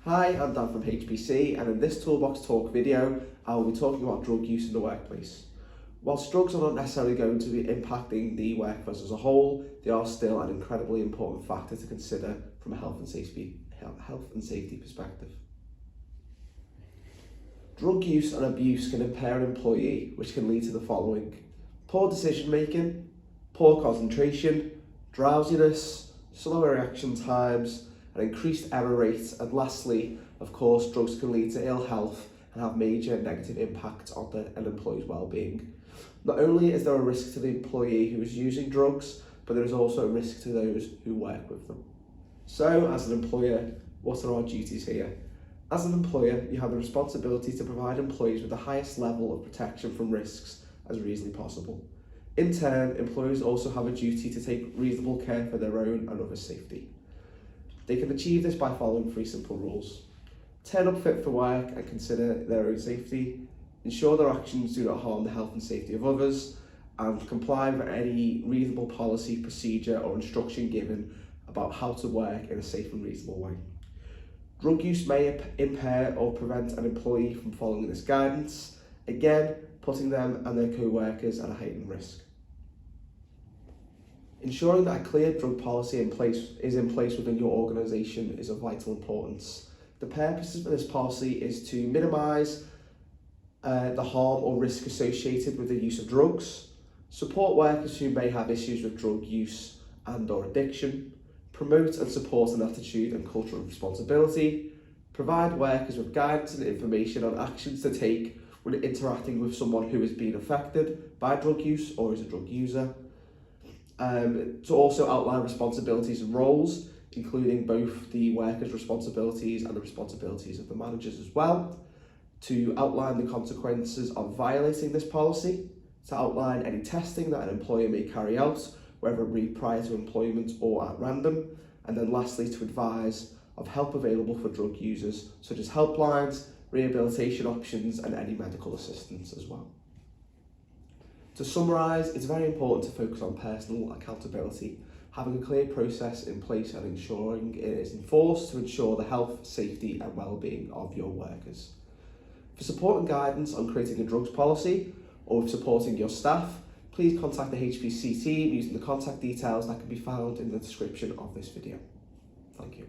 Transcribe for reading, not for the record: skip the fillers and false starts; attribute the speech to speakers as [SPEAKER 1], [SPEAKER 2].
[SPEAKER 1] Hi, I'm Dan from HPC, and in this Toolbox Talk video, I will be talking about drug use in the workplace. Whilst drugs are not necessarily going to be impacting the workforce as a whole, they are still an incredibly important factor to consider from a health and safety perspective. Drug use and abuse can impair an employee, which can lead to the following: poor decision making, poor concentration, drowsiness, slower reaction times, and increased error rates, and lastly, of course, drugs can lead to ill health and have major negative impacts on an employee's well-being. Not only is there a risk to the employee who is using drugs, but there is also a risk to those who work with them. So, as an employer, what are our duties here? As an employer, you have the responsibility to provide employees with the highest level of protection from risks as reasonably possible. In turn, employers also have a duty to take reasonable care for their own and others' safety. They can achieve this by following 3 simple rules: turn up fit for work and consider their own safety, ensure their actions do not harm the health and safety of others, and comply with any reasonable policy, procedure or instruction given about how to work in a safe and reasonable way. Drug use may impair or prevent an employee from following this guidance, again putting them and their co-workers at a heightened risk. Ensuring that a clear drug policy is in place within your organisation is of vital importance. The purpose of this policy is to minimise the harm or risk associated with the use of drugs, support workers who may have issues with drug use and/or addiction, promote and support an attitude and culture of responsibility, provide workers with guidance and information on actions to take when interacting with someone who is being affected by drug use or is a drug user, to also outline responsibilities and roles, including both the workers' responsibilities and the responsibilities of the managers as well, to outline the consequences of violating this policy, to outline any testing that an employer may carry out, whether it be prior to employment or at random, and then lastly to advise of help available for drug users, such as helplines, rehabilitation options and any medical assistance as well. To summarise, it's very important to focus on personal accountability, having a clear process in place and ensuring it is enforced to ensure the health, safety and well-being of your workers. For support and guidance on creating a drugs policy or supporting your staff, please contact the HPC team using the contact details that can be found in the description of this video. Thank you.